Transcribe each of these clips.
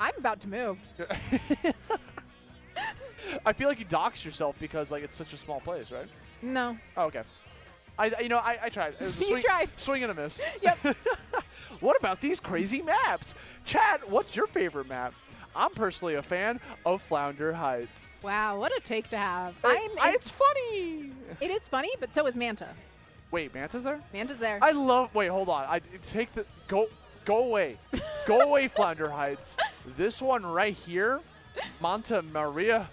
I'm about to move. I feel like you doxed yourself because like it's such a small place, right? No. Oh, okay. I tried. It was a You tried. Swing and a miss. Yep. What about these crazy maps? Chat, what's your favorite map? I'm personally a fan of Flounder Heights. Wow, what a take to have. It's funny. It is funny, but so is Manta. Wait, Manta's there? Manta's there. Wait, hold on. Go away. Go away, Flounder Heights. This one right here, Manta Maria.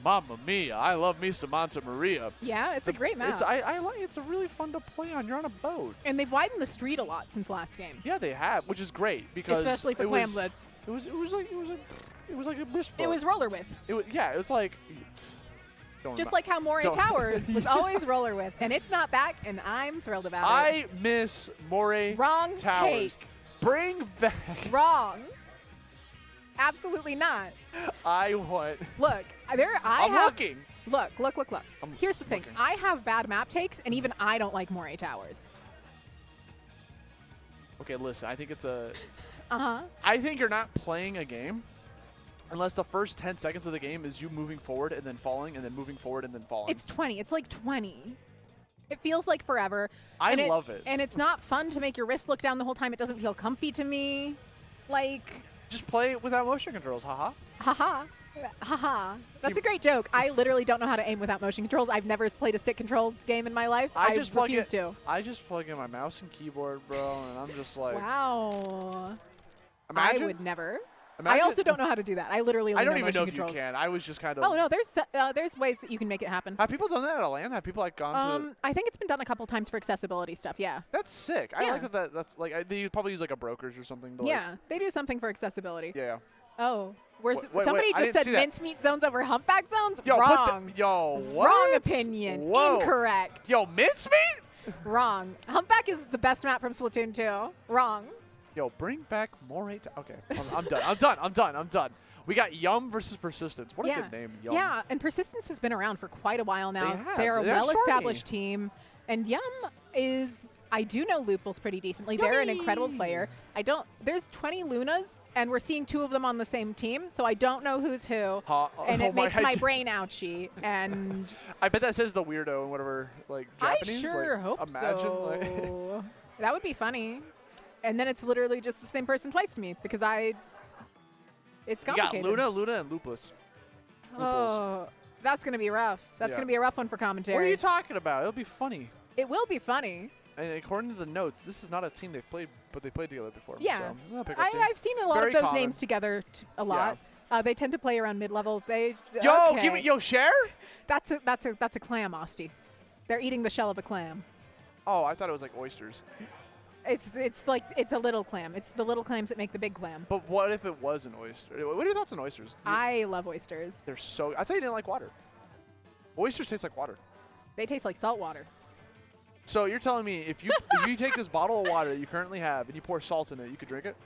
Mamma mia, I love me some Manta Maria. Yeah, it's a great map. It's a really fun to play on. You're on a boat. And they've widened the street a lot since last game. Yeah, they have, which is great because especially for Clam Blitz. It was like a wrist boat. It was roller width. It was like just like how Moray Towers was always roller width, and it's not back, and I'm thrilled about it. I miss Moray Wrong Towers. take. Bring back. Wrong. Absolutely not. I want. Look, I'm looking. Look. Here's the thing. looking. I have bad map takes, and even I don't like Moray Towers. Okay, listen. I think it's a. Uh-huh. I think you're not playing a game unless the first 10 seconds of the game is you moving forward and then falling and then moving forward and then falling. It's 20. It's like 20. It feels like forever. I love it. And it's not fun to make your wrist look down the whole time. It doesn't feel comfy to me. Like... Just play it without motion controls, haha. Haha. Haha. That's a great joke. I literally don't know how to aim without motion controls. I've never played a stick-controlled game in my life. I refuse to. I just plug in my mouse and keyboard, bro, and I'm just like... Wow. Imagine, I would never. Imagine, I also don't know how to do that. I literally only I don't know even know motion if controls. you can. I was just kind of... Oh, no. There's ways that you can make it happen. Have people done that at a LAN? Have people like gone to... I think it's been done a couple times for accessibility stuff, yeah. That's sick. Yeah. I like that. That's like they probably use like a brokers or something. To Yeah, they do something for accessibility. Yeah. Oh, Wait, somebody I just didn't said see that. mincemeat zones over humpback zones? Yo, Wrong. What? Wrong opinion. Whoa. Incorrect. Yo, mincemeat? Wrong. Humpback is the best map from Splatoon 2. Wrong. Yo, bring back more. Okay, I'm done. I'm done. We got Yum versus Persistence. What a good name, Yum. Yeah, and Persistence has been around for quite a while now. They have. They're a They're well-established team. And Yum is... I do know Looples pretty decently. They're an incredible player. There's 20 Lunas, and we're seeing 2 of them on the same team, so I don't know who's who. And it makes my brain ouchy. And I bet that says the weirdo in whatever, like, Japanese. I sure like, hope imagine, so. That would be funny. And then it's literally just the same person twice to me, because it's complicated. You got Luna, and Lupus. Oh, that's going to be rough. That's going to be a rough one for commentary. What are you talking about? It'll be funny. It will be funny. And according to the notes, this is not a team they've played, but they played together before. Yeah, so I've seen a lot Very of those common. names together a lot. Yeah. They tend to play around mid-level. Give me share. That's a clam, Osty. They're eating the shell of a clam. Oh, I thought it was like oysters. It's a little clam. It's the little clams that make the big clam. But what if it was an oyster? What are your thoughts on oysters? I love oysters. They're so. I thought you didn't like water. Oysters taste like water. They taste like salt water. So you're telling me if you take this bottle of water that you currently have and you pour salt in it, you could drink it?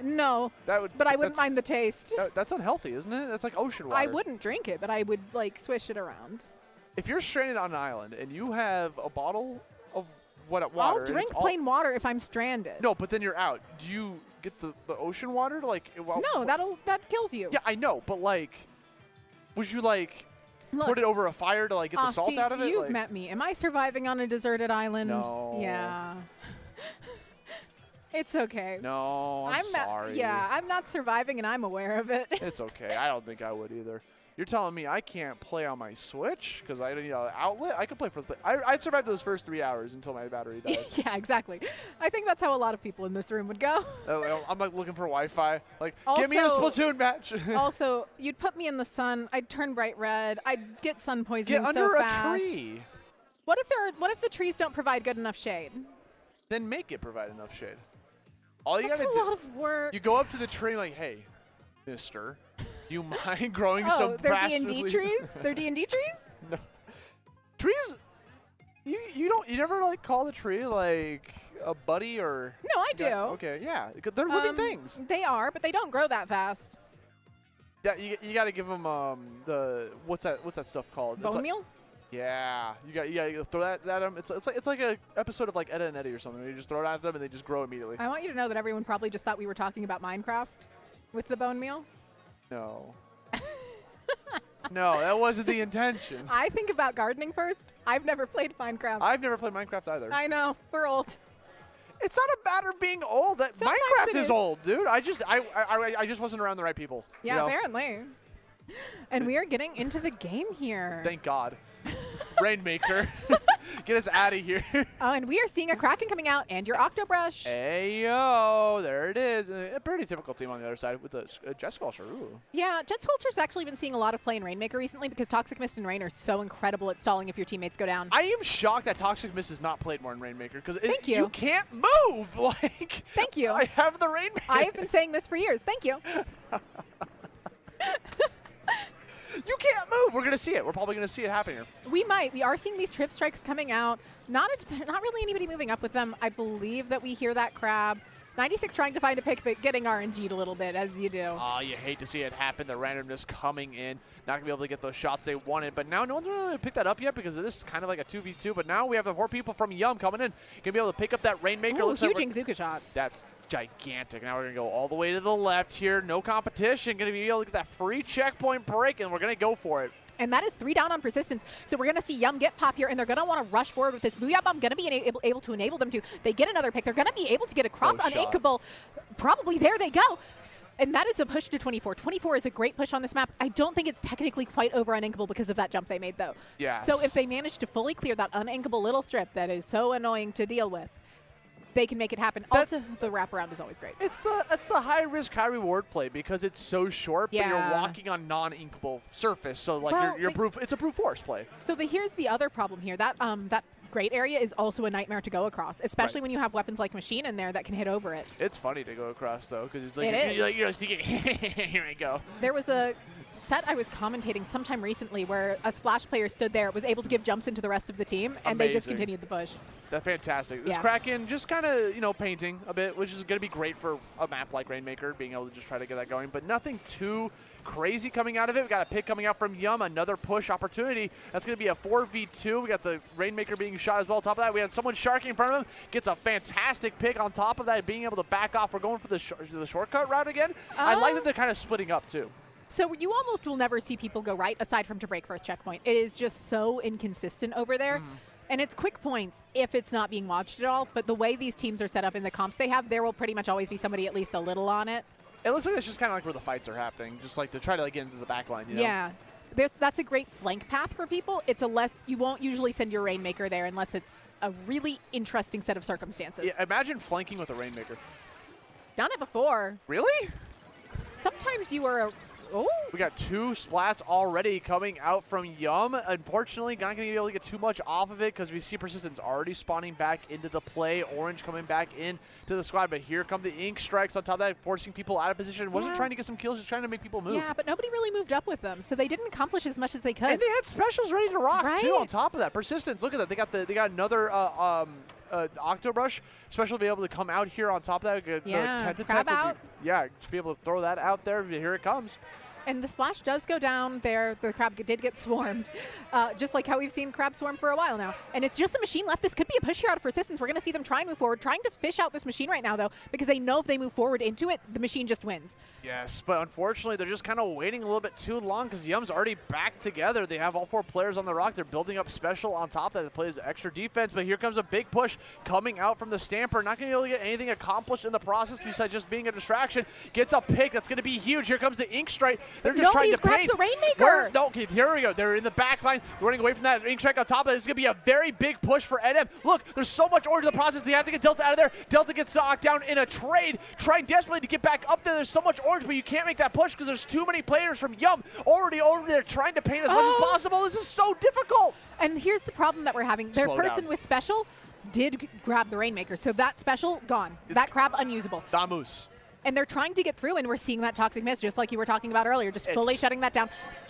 No. But I wouldn't mind the taste. That's unhealthy, isn't it? That's like ocean water. I wouldn't drink it, but I would like swish it around. If you're stranded on an island and you have a bottle of water, I'll drink plain water if I'm stranded. No, but then you're out. Do you get the ocean water to like? No, that kills you. Yeah, I know, but like, would you like? Look, put it over a fire to like get the salt out of it? You've met me. Am I surviving on a deserted island? No. Yeah. It's okay. No, I'm sorry. I'm not surviving and I'm aware of it. It's okay. I don't think I would either. You're telling me I can't play on my Switch because I need an outlet? I could play for... I'd survive those first 3 hours until my battery dies. Yeah, exactly. I think that's how a lot of people in this room would go. I'm like looking for Wi-Fi. Like, also, give me a Splatoon match. Also, you'd put me in the sun. I'd turn bright red. I'd get sun poisoning so fast. Get under a tree. What if the trees don't provide good enough shade? Then make it provide enough shade. All you That's gotta do. a lot of work. You go up to the tree like, hey, mister, you mind growing some they're D&D trees? They're D&D trees? No. Trees, you never like call the tree like a buddy or... No, I do. Okay, yeah. They're living things. They are, but they don't grow that fast. Yeah, you got to give them the what's that stuff called? Bone meal? Yeah, you got to throw that at them. It's like a episode of like Ed and Eddie or something. You just throw it at them and they just grow immediately. I want you to know that everyone probably just thought we were talking about Minecraft. with the bone meal? No. No, that wasn't the intention. I think about gardening first. I've never played Minecraft. I've never played Minecraft either. I know. We're old. It's not a matter of being old. Minecraft is old, dude. I just wasn't around the right people. Yeah, you know? apparently. And we are getting into the game here. Thank God. Rainmaker. Get us out of here. Oh, and we are seeing a Kraken coming out and your Octobrush. Hey, yo. There it is. A pretty typical team on the other side with a Jet Sculpture. Ooh. Yeah, Jet Sculpture's actually been seeing a lot of play in Rainmaker recently because Toxic Mist and Rain are so incredible at stalling if your teammates go down. I am shocked that Toxic Mist has not played more in Rainmaker because you can't move. Like, thank you. I have the Rainmaker. I have been saying this for years. Thank you. You can't move. We're going to see it. We're probably going to see it happen here. We might. We are seeing these trip strikes coming out. Not really anybody moving up with them. I believe that we hear that crab. 96 trying to find a pick, but getting RNG'd a little bit, as you do. Oh, you hate to see it happen. The randomness coming in. Not going to be able to get those shots they wanted. But now no one's really picked that up yet because this is kind of like a 2v2. But now we have the 4 people from Yum coming in. Going to be able to pick up that Rainmaker. Ooh, huge Ingzuka shot. That's gigantic. Now we're going to go all the way to the left here. No competition. Going to be able to get that free checkpoint break, and we're going to go for it. And that is 3 down on Persistence. So we're going to see Yum get pop here, and they're going to want to rush forward with this. Booyah Bomb going to be able to enable them to. They get another pick. They're going to be able to get across on Inkable. Probably there they go. And that is a push to 24. 24 is a great push on this map. I don't think it's technically quite over uninkable because of that jump they made, though. Yes. So if they manage to fully clear that uninkable little strip that is so annoying to deal with, they can make it happen. Also, the wraparound is always great. It's the high risk, high reward play because it's so short, but you're walking on non-inkable surface. So like it's a brute force play. So here's the other problem here. That great area is also a nightmare to go across, especially when you have weapons like Machine in there that can hit over it. It's funny to go across though, because it's like you're just thinking, here we go. There was a set I was commentating sometime recently where a Splash player stood there, was able to give jumps into the rest of the team, and they just continued the push. That's fantastic. This Kraken just kind of, painting a bit, which is going to be great for a map like Rainmaker, being able to just try to get that going, but nothing too crazy coming out of it. We got a pick coming out from Yum, another push opportunity. That's going to be a 4v2. We got the Rainmaker being shot as well. On top of that, we had someone sharking in front of him, gets a fantastic pick on top of that, being able to back off. We're going for the shortcut route again. I like that they're kind of splitting up too. So you almost will never see people go right, aside from to break first checkpoint. It is just so inconsistent over there. And it's quick points if it's not being watched at all. But the way these teams are set up in the comps they have, there will pretty much always be somebody at least a little on it. It looks like it's just kind of like where the fights are happening, just like to try to get into the back line, you know? Yeah. That's a great flank path for people. It's you won't usually send your Rainmaker there unless it's a really interesting set of circumstances. Yeah, imagine flanking with a Rainmaker. Done it before. Really? Sometimes you are We got 2 splats already coming out from Yum. Unfortunately, not going to be able to get too much off of it because we see Persistence already spawning back into the play. Orange coming back into the squad, but here come the Ink Strikes on top of that, forcing people out of position. Wasn't trying to get some kills, just trying to make people move. Yeah, but nobody really moved up with them, so they didn't accomplish as much as they could. And they had specials ready to rock, too, on top of that. Persistence, look at that. They got another Octobrush special to be able to come out here on top of that. Crab out. To be able to throw that out there. Here it comes. And the splash does go down there. The crab did get swarmed, just like how we've seen crab swarm for a while now. And it's just a machine left. This could be a push here out of Persistence. We're going to see them try and move forward, trying to fish out this machine right now, though, because they know if they move forward into it, the machine just wins. Yes, but unfortunately, they're just kind of waiting a little bit too long because Yum's already back together. They have all 4 players on the rock. They're building up special on top of that. It plays extra defense, but here comes a big push coming out from the Stamper. Not going to be able to get anything accomplished in the process besides just being a distraction. Gets a pick. That's going to be huge. Here comes the Ink Strike. They're just trying to paint. The Rainmaker. Okay, here we go. They're in the back line, running away from that Ink Strike on top of it. This is going to be a very big push for NM. Look, there's so much orange in the process. They have to get Delta out of there. Delta gets knocked down in a trade, trying desperately to get back up there. There's so much orange, but you can't make that push because there's too many players from Yum already over there trying to paint as much as possible. This is so difficult. And here's the problem that we're having. Their person with special did grab the Rainmaker, so that special, gone. That crab, unusable. Damus. And they're trying to get through, and we're seeing that Toxic Mist, just like you were talking about earlier, just fully shutting that down.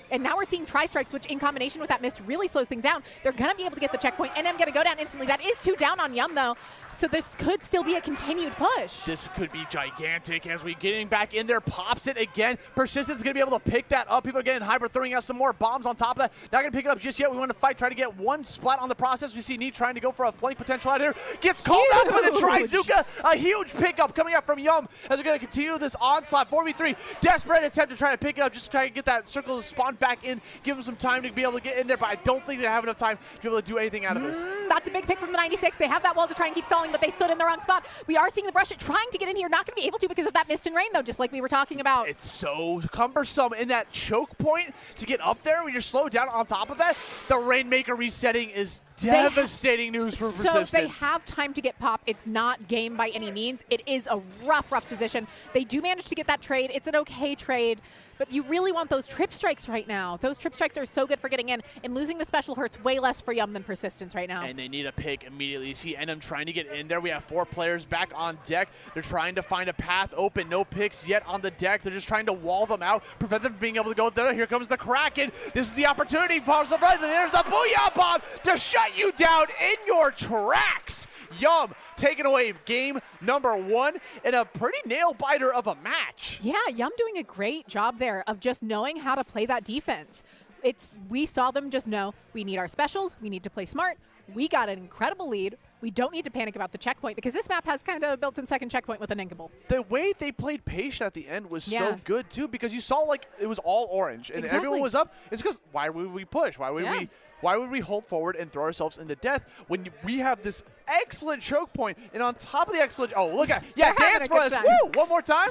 And now we're seeing Tri-Strikes, which in combination with that Mist really slows things down. They're going to be able to get the checkpoint, and I'm going to go down instantly. That is 2 down on Yum, though. So this could still be a continued push. This could be gigantic as we getting back in there. Pops it again. Persistence going to be able to pick that up. People are getting hyper, throwing out some more bombs on top of that. Not going to pick it up just yet. We want to fight, try to get one splat on the process. We see Neat trying to go for a flank potential out here. Gets called out with a Trizuka. A huge pickup coming out from Yum as we're going to continue this onslaught. 4v3. Desperate attempt to try to pick it up, just try to get that circle to spawn back in. Give them some time to be able to get in there, but I don't think they have enough time to be able to do anything out of this. That's a big pick from the 96. They have that wall to try and keep stalling, but they stood in the wrong spot. We are seeing the Brush trying to get in here. Not going to be able to because of that mist and rain, though, just like we were talking about. It's so cumbersome in that choke point to get up there when you're slowed down. On top of that, the Rainmaker resetting is devastating news for Persistence. So they have time to get pop. It's not game by any means. It is a rough position. They do manage to get that trade. It's an okay trade. But you really want those trip strikes right now. Those trip strikes are so good for getting in, and losing the special hurts way less for Yum than Persistence right now. And they need a pick immediately. You see Enum trying to get in there. We have 4 players back on deck. They're trying to find a path open. No picks yet on the deck. They're just trying to wall them out, prevent them from being able to go there. Here comes the Kraken. This is the opportunity. Falls up right there. There's the Booyah Bomb to shut you down in your tracks. Yum taking away game number 1 in a pretty nail-biter of a match. Yeah, Yum doing a great job there of just knowing how to play that defense. We saw them just know we need our specials, we need to play smart. We got an incredible lead. We don't need to panic about the checkpoint because this map has kind of a built-in second checkpoint with an inkable. The way they played patient at the end was so Yeah. good too, because you saw like it was all orange and Exactly. everyone was up. It's because why would we push? Why would we hold forward and throw ourselves into death when we have this excellent choke point and on top of the excellent, oh look at They're dance having a for good us! time. Woo! One more time.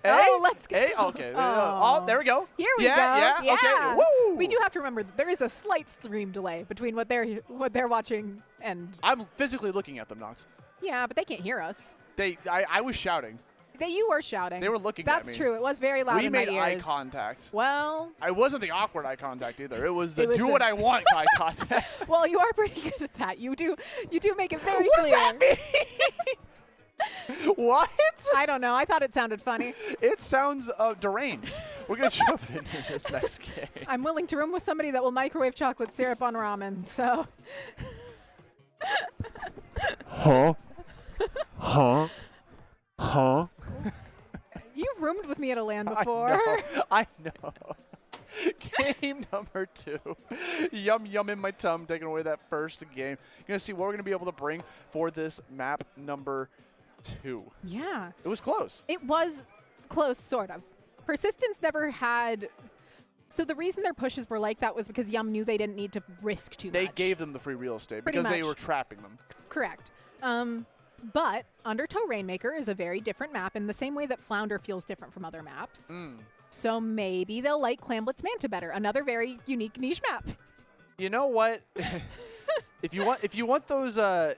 Oh, let's go. Okay. Oh. Oh, there we go. Here we go. Yeah. Okay. Woo! We do have to remember that there is a slight stream delay between what they're watching and. I'm physically looking at them, Nox. Yeah, but they can't hear us. I was shouting. You were shouting. They were looking at me. That's true. It was very loud We in my made eye ears. contact. Well. I wasn't the awkward eye contact either. It was the was do the- what I want eye contact. Well, you are pretty good at that. You do make it very What clear. does that mean? What? I don't know. I thought it sounded funny. It sounds deranged. We're going to jump into this next game. I'm willing to room with somebody that will microwave chocolate syrup on ramen, so. Huh? You've roomed with me at a LAN before. I know. Game number 2. Yum in my tum, taking away that first game. You're going to see what we're going to be able to bring for this map number 2. Yeah. It was close. It was close, sort of. Persistence never had. So the reason their pushes were like that was because Yum knew they didn't need to risk too They much. gave them the free real estate Pretty because they much. were trapping them. Correct. But Undertow Rainmaker is a very different map in the same way that Flounder feels different from other maps. So maybe they'll like Clamblitz Manta better. Another very unique niche map. You know what? if you want those, I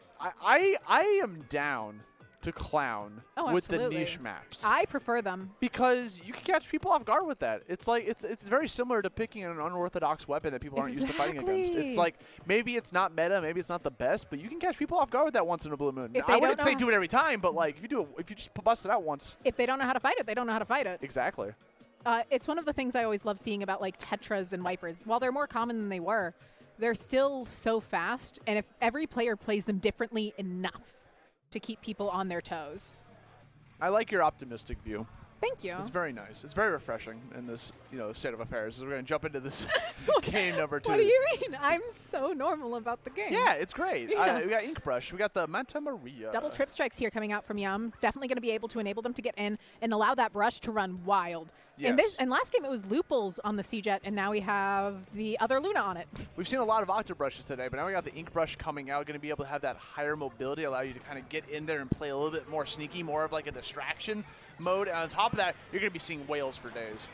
am down to clown with the absolutely. niche maps. I prefer them. Because you can catch people off guard with that. It's like it's very similar to picking an unorthodox weapon that people aren't used to fighting against. It's Exactly. like maybe it's not meta, maybe it's not the best, but you can catch people off guard with that once in a blue moon. If I they wouldn't don't say know- do it every time, but like if you just bust it out once. If they don't know how to fight it, they don't know how to fight it. Exactly. It's one of the things I always love seeing about like Tetras and Wipers. While they're more common than they were, they're still so fast, and if every player plays them differently enough to keep people on their toes. I like your optimistic view. Thank you. It's very nice. It's very refreshing in this, state of affairs. So we're going to jump into this game number 2. What do you mean? I'm so normal about the game. Yeah, it's great. Yeah. We got Ink Brush. We got the Manta Maria. Double trip strikes here coming out from Yum. Definitely going to be able to enable them to get in and allow that brush to run wild. Yes. And last game it was Looples on the C-Jet, and now we have the other Luna on it. We've seen a lot of Octobrushes today, but now we got the Ink Brush coming out, going to be able to have that higher mobility, allow you to kind of get in there and play a little bit more sneaky, more of like a distraction mode. And on top of that, you're going to be seeing whales for days.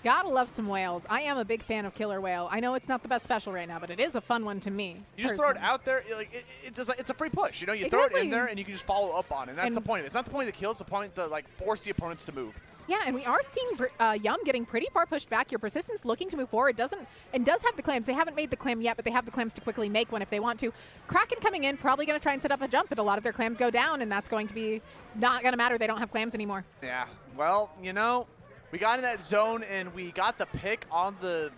Gotta love some whales. I am a big fan of Killer Whale. I know it's not the best special right now, but it is a fun one to me. You just throw it personally. out there, it's a free push. You throw it in Exactly. there, and you can just follow up on it. And that's And- the point of it. It's not the point of the kill, it's the point to like force the opponents to move. Yeah, and we are seeing Yum getting pretty far pushed back. Your Persistence looking to move forward does have the clams. They haven't made the clam yet, but they have the clams to quickly make one if they want to. Kraken coming in, probably going to try and set up a jump, but a lot of their clams go down, and that's going to be not going to matter. They don't have clams anymore. Yeah, well, we got in that zone, and we got the pick on the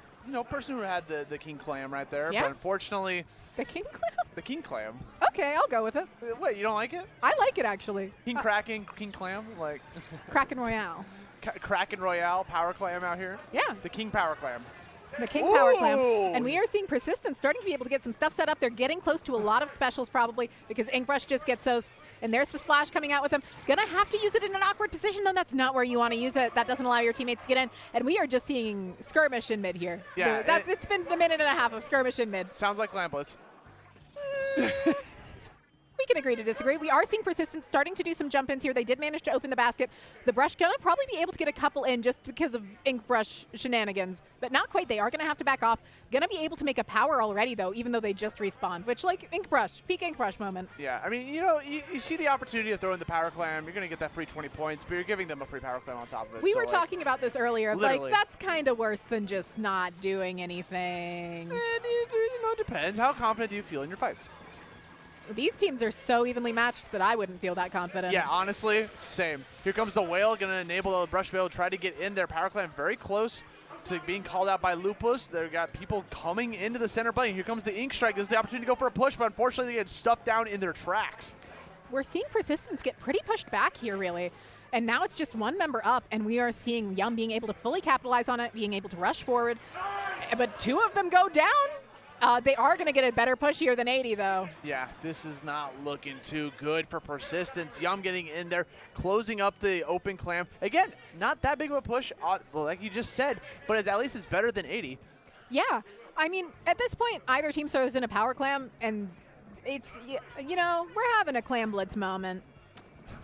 person who had the King Clam right there. Yeah. But unfortunately, The King Clam? The king clam. Okay, I'll go with it. Wait, you don't like it? I like it, actually. King Kraken, king clam, like Kraken Royale. Kraken Royale, power clam out here. Yeah. The king power clam. The King Power Clam. And we are seeing Persistence starting to be able to get some stuff set up. They're getting close to a lot of specials probably because Inkbrush just gets those. And there's the splash coming out with them. Gonna have to use it in an awkward position, though. That's not where you want to use it. That doesn't allow your teammates to get in. And we are just seeing skirmish in mid here. Yeah. It's been a minute and a half of skirmish in mid. Sounds like Lamplets. We can agree to disagree. We are seeing Persistence starting to do some jump-ins here. They did manage to open the basket. The Brush gonna probably be able to get a couple in just because of Inkbrush shenanigans, but not quite. They are gonna have to back off. Gonna be able to make a power already, though, even though they just respawned, which, like, Inkbrush, peak Inkbrush moment. Yeah, I mean, you know, you see the opportunity to throw in the power clam. You're gonna get that free 20 points, but you're giving them a free power clam on top of it. We so were like, talking about this earlier. Like, literally. that's kind of worse than just not doing anything. It depends. How confident do you feel in your fights? These teams are so evenly matched that I wouldn't feel that confident. Yeah, honestly, same. Here comes the whale, going to enable the Brush Whale, try to get in there. Power Clam very close to being called out by Lupus. They've got people coming into the center plane. Here comes the Ink Strike. This is the opportunity to go for a push, but unfortunately they get stuffed down in their tracks. We're seeing Persistence get pretty pushed back here, really. And now it's just one member up, and we are seeing Yum being able to fully capitalize on it, being able to rush forward. But two of them go down. They are going to get a better push here than 80, though. Yeah, this is not looking too good for Persistence. Yum getting in there, closing up the open clam. Again, not that big of a push, well, like you just said, but at least it's better than 80. Yeah. I mean, at this point, either team throws in a power clam, and it's, you know, we're having a clam blitz moment.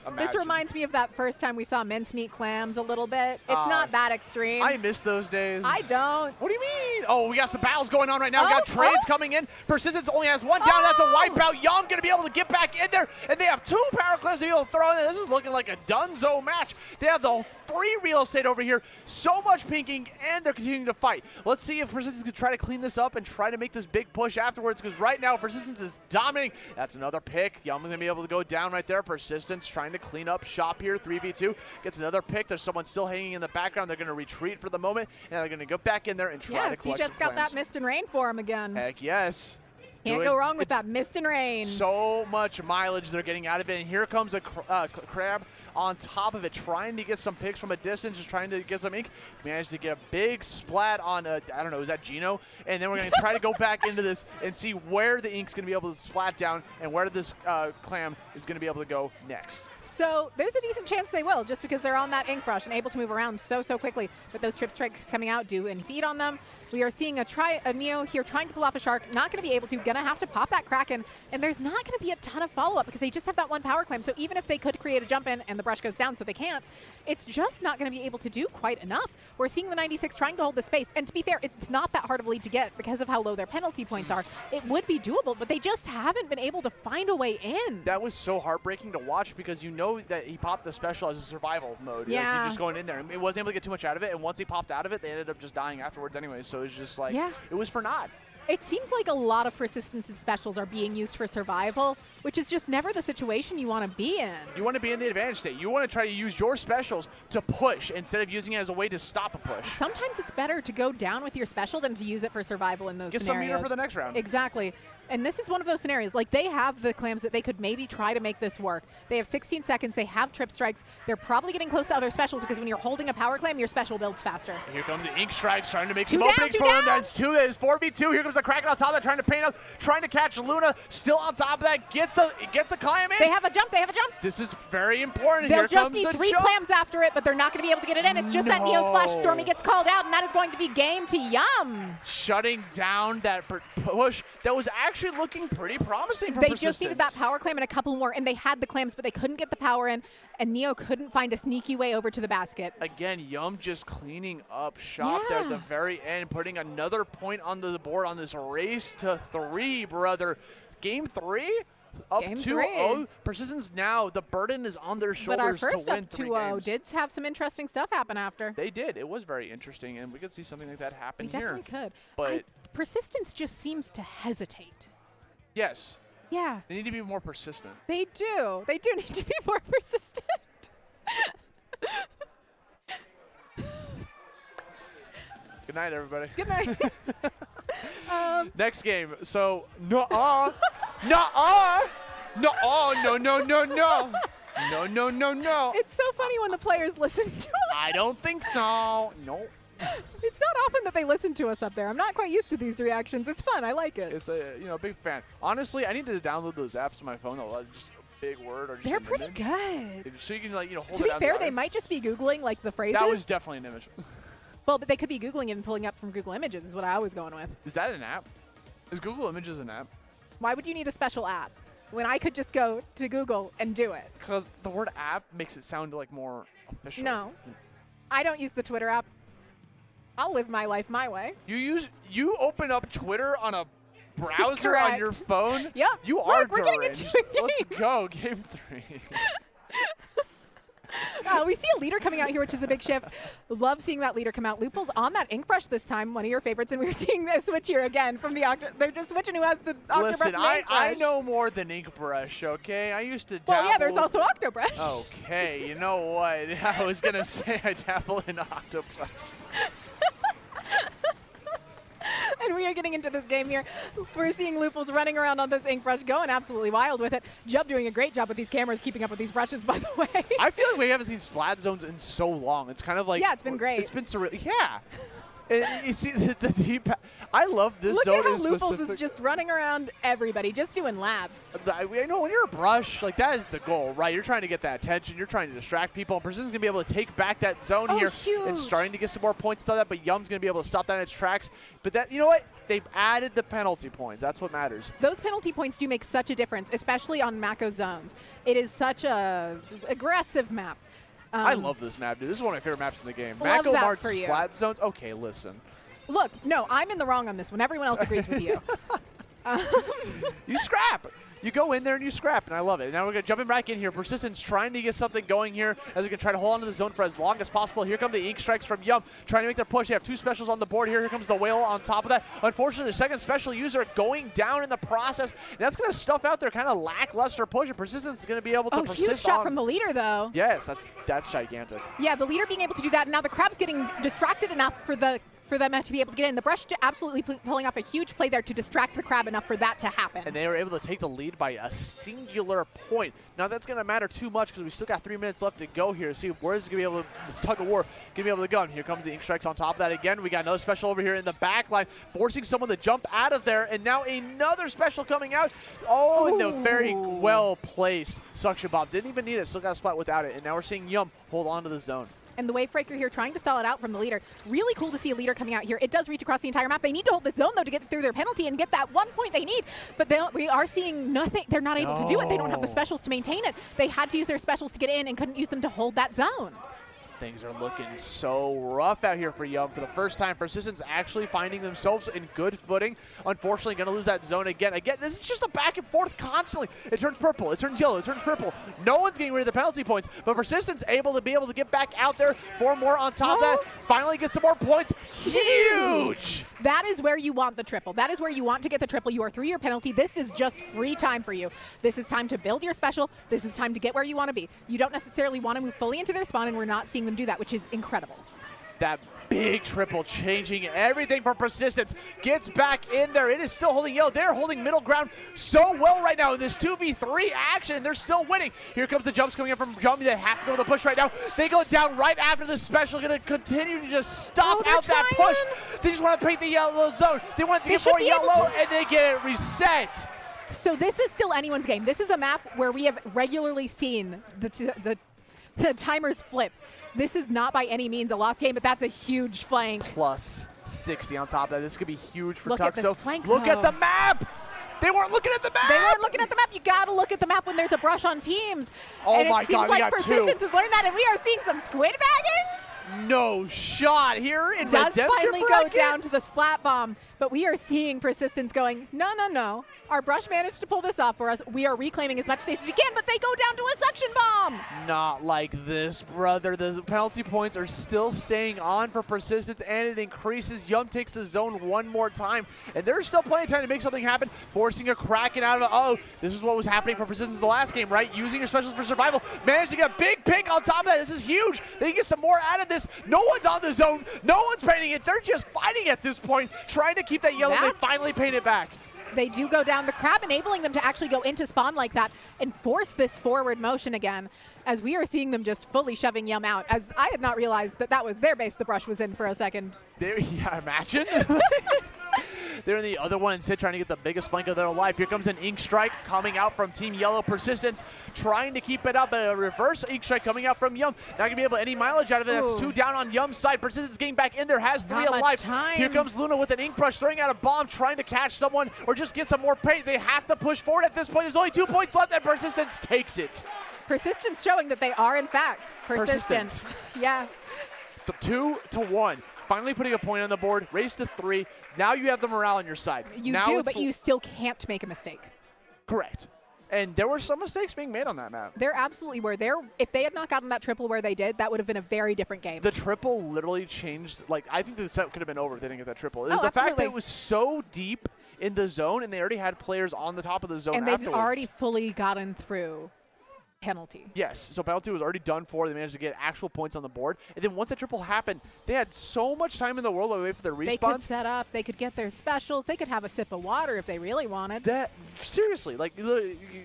Imagine. This reminds me of that first time we saw mincemeat clams a little bit. It's not that extreme. I miss those days. I don't. What do you mean? Oh, we got some battles going on right now. We got trades coming in. Persistence only has one down. That's a wipeout. Yum going to be able to get back in there. And they have two power clams to be able to throw in there. This is looking like a dunzo match. They have the free real estate over here. So much pinking, and they're continuing to fight. Let's see if Persistence can try to clean this up and try to make this big push afterwards, because right now Persistence is dominating. That's another pick. Yum going to be able to go down right there. Persistence trying to clean up shop here. 3v2. Gets another pick. There's someone still hanging in the background. They're going to retreat for the moment, and they're going to go back in there and try to collect some CJet's got clams. that mist and rain for him again. Heck yes. Can't go wrong with that mist and rain. So much mileage they're getting out of it. And here comes a crab on top of it, trying to get some picks from a distance, just trying to get some ink. Managed to get a big splat on, I don't know, is that Gino? And then we're going to try to go back into this and see where the ink's going to be able to splat down and where this clam is going to be able to go next. So there's a decent chance they will, just because they're on that ink brush and able to move around so quickly. But those trip strikes coming out do impede on them. We are seeing a Neo here trying to pull off a shark, not going to be able to, going to have to pop that Kraken, and there's not going to be a ton of follow-up because they just have that one power clam. So even if they could create a jump in and the brush goes down, so they can't, it's just not going to be able to do quite enough. We're seeing the 96 trying to hold the space, and to be fair, it's not that hard of a lead to get because of how low their penalty points are. It would be doable, but they just haven't been able to find a way in. That was so heartbreaking to watch because you know that he popped the special as a survival mode. Yeah. Like, you're just going in there. He wasn't able to get too much out of it, and once he popped out of it, they ended up just dying afterwards anyway. So it's just like, yeah. It was for naught. It seems like a lot of Persistence's specials are being used for survival, which is just never the situation you want to be in. You want to be in the advantage state. You want to try to use your specials to push instead of using it as a way to stop a push. Sometimes it's better to go down with your special than to use it for survival in those Get scenarios. some meter for the next round. Exactly. And this is one of those scenarios. Like, they have the clams that they could maybe try to make this work. They have 16 seconds. They have trip strikes. They're probably getting close to other specials because when you're holding a power clam, your special builds faster. Here come the ink strikes, trying to make some Two down, openings two for him. down. That's two. That is 4v2. Here comes the Kraken on top of that, trying to paint up, trying to catch Luna. Still on top of that, get the clam in. They have a jump. They have a jump. This is very important. They'll Here just comes need the 3 jump. clams after it, but they're not going to be able to get it in. It's just that Neo Splash No. Stormy gets called out, and that is going to be game to Yum. Shutting down that push that was actually looking pretty promising for They Persistence. just needed that power clam and a couple more, and they had the clams, but they couldn't get the power in, and Neo couldn't find a sneaky way over to the basket. Again, Yum just cleaning up shop there at the very end, putting another point on the board on this race to 3, brother. Game 3? Up Game 2-0. Persistence now, the burden is on their shoulders But our first to win up 3 2-0 games. did have some interesting stuff happen after. They did. It was very interesting, and we could see something like that happen We here. definitely could. But Persistence just seems to hesitate. yes, Yeah, they need to be more persistent. they do. They do need to be more persistent. Good night, everybody. Good night. Next game. So, Nuh-uh. No, no. No. It's so funny when the players listen to us. I don't think so. Nope. It's not often that they listen to us up there. I'm not quite used to these reactions. It's fun. I like it. It's a big fan. Honestly, I need to download those apps on my phone. Just a big word or just They're an pretty image. good. So you can hold To it be down fair, the they audience. might just be Googling like the phrases. That was definitely an image. Well, but they could be Googling and pulling up from Google Images is what I was going with. Is that an app? Is Google Images an app? Why would you need a special app when I could just go to Google and do it? Because the word app makes it sound like more official. No. I don't use the Twitter app. I'll live my life my way. You open up Twitter on a browser on your phone? Yep. You Look, are we're getting deranged. into a Let's game. go. Game 3. We see a leader coming out here, which is a big shift. Love seeing that leader come out. Lupul's on that ink brush this time, one of your favorites, and we're seeing this switch here again from the Octo. They're just switching who has the Octobrush. Listen, and the ink I brush. know more than ink brush, okay? I used to dabble. Well, yeah, there's also Octobrush. Okay, you know what? I was going to say I dabble in Octobrush. And we are getting into this game here. We're seeing Lupul's running around on this ink brush, going absolutely wild with it. Jub doing a great job with these cameras, keeping up with these brushes, by the way. I feel like we haven't seen Splat Zones in so long. It's kind of like... Yeah, it's been great. It's been surreal. Yeah. And you see the deep... I love this Look zone at how in Lupul's specific. is just running around everybody, just doing laps. I know when you're a brush, like that is the goal, right? You're trying to get that attention. You're trying to distract people. And Persistent's going to be able to take back that zone here. Huge. And starting to get some more points to that, but Yum's going to be able to stop that in its tracks. But that, you know what? They've added the penalty points. That's what matters. Those penalty points do make such a difference, especially on Mako zones. It is such a aggressive map. I love this map, dude. This is one of my favorite maps in the game. Love Mako that Mart for you. Splat Zones. Okay, listen. Look, no, I'm in the wrong on this one. Everyone else agrees with you. You scrap. You go in there and you scrap, and I love it. Now we're going to jump back in here. Persistence trying to get something going here as we can try to hold on to the zone for as long as possible. Here come the Ink Strikes from Yum, trying to make their push. They have two specials on the board here. Here comes the Whale on top of that. Unfortunately, the second special user going down in the process. And that's going to stuff out their kind of lackluster push, and Persistence is going to be able to persist huge shot on. from the leader, though. Yes, that's gigantic. Yeah, the leader being able to do that. Now the Crab's getting distracted enough for them to be able to get in. The brush absolutely pulling off a huge play there to distract the Crab enough for that to happen. And they were able to take the lead by a singular point. Now that's going to matter too much because we still got 3 minutes left to go here. See where is going to be able to, this tug of war, going to be able to go. And here comes the Ink Strikes on top of that again. We got another special over here in the back line, forcing someone to jump out of there. And now another special coming out. Oh, and the very well placed Suction Bomb. Didn't even need it, still got a splat without it. And now we're seeing Yum hold on to the zone. And the Wavebreaker here trying to stall it out from the leader. Really cool to see a leader coming out here. It does reach across the entire map. They need to hold the zone, though, to get through their penalty and get that 1 point they need. But we are seeing nothing. They're not able to do it. They don't have the specials to maintain it. They had to use their specials to get in and couldn't use them to hold that zone. Things are looking so rough out here for Yum. For the first time, Persistence actually finding themselves in good footing. Unfortunately, going to lose that zone again. Again, this is just a back and forth constantly. It turns purple, it turns yellow, it turns purple. No one's getting rid of the penalty points, but Persistence able to get back out there for more on top of that. Finally get some more points. Huge! That is where you want the triple. That is where you want to get the triple. You are through your penalty. This is just free time for you. This is time to build your special. This is time to get where you want to be. You don't necessarily want to move fully into their spawn, and we're not seeing them do that, which is incredible. That big triple changing everything for Persistence. Gets back in there. It is still holding yellow. They're holding middle ground so well right now in this 2v3 action. They're still winning. Here comes the jumps coming in from Jumby. They have to go to the push right now. They go down right after the special. Going to continue to just stop out that push. They just want to paint the yellow zone. They want to get more yellow, and they get it reset. So this is still anyone's game. This is a map where we have regularly seen the timers flip. This is not by any means a lost game, but that's a huge flank. Plus 60 on top of that. This could be huge for Look at this Tuxo. flank, Look though. at the map. They weren't looking at the map. They weren't looking at the map. You got to look at the map when there's a brush on teams. Oh and my it seems God, we like got Persistence two. has learned that, and we are seeing some squid bagging. No shot here in Does Redemption finally bracket? go down to the splat bomb, but we are seeing Persistence going, no, no, no. Our brush managed to pull this off for us. We are reclaiming as much space as we can, but they go down to a suction bomb. Not like this, brother. The penalty points are still staying on for Persistence, and it increases. Yum takes the zone one more time, and there's still plenty of time to make something happen, forcing a Kraken out of it. Oh, this is what was happening for Persistence the last game, right? Using your specials for survival. Managed to get a big pick on top of that. This is huge. They can get some more out of this. No one's on the zone. No one's painting it. They're just fighting at this point, trying to keep that yellow. They finally paint it back. They do go down. The crab enabling them to actually go into spawn like that and force this forward motion again, as we are seeing them just fully shoving Yum out, as I had not realized that that was their base the brush was in for a second. Yeah, imagine. They're in the other one instead, trying to get the biggest flank of their life. Here comes an Ink Strike coming out from Team Yellow. Persistence trying to keep it up, but a reverse Ink Strike coming out from Yum. Not going to be able to any mileage out of it. That's 2 down on Yum's side. Persistence getting back in there, has 3 alive. Here comes Luna with an Ink Brush, throwing out a bomb, trying to catch someone or just get some more paint. They have to push forward at this point. There's only 2 points left, and Persistence takes it. Persistence showing that they are, in fact, persistent. Yeah. 2-1. Finally putting a point on the board. Race to 3. Now you have the morale on your side. You now do, but you still can't make a mistake. Correct. And there were some mistakes being made on that map. There absolutely were. If they had not gotten that triple where they did, that would have been a very different game. The triple literally changed. Like, I think the set could have been over if they didn't get that triple. It was the fact that it was so deep in the zone, and they already had players on the top of the zone and afterwards. they've already fully gotten through penalty. Yes, so penalty was already done for. They managed to get actual points on the board. And then once that triple happened, they had so much time in the world to wait for their respawns. They could set up. They could get their specials. They could have a sip of water if they really wanted. Seriously, like,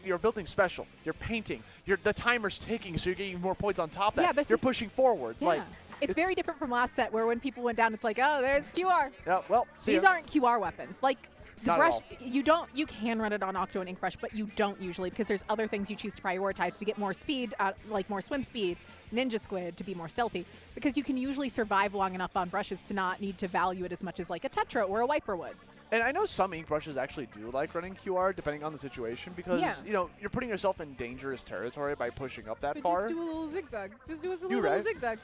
you're building special. You're painting. The timer's ticking, so you're getting more points on top of that. Yeah, you're pushing forward. Yeah. Like, it's very different from last set where when people went down, it's like, oh, there's QR. Yeah, well, these aren't QR weapons. Like, the Not brush, you can run it on Octo and Ink Brush, but you don't usually because there's other things you choose to prioritize to get more speed, like more swim speed, Ninja Squid to be more stealthy, because you can usually survive long enough on brushes to not need to value it as much as like a Tetra or a Wiper would. And I know some ink brushes actually do like running QR depending on the situation because, you know, you're putting yourself in dangerous territory by pushing up that far. Just do a little zigzag. Just do a little zigzag.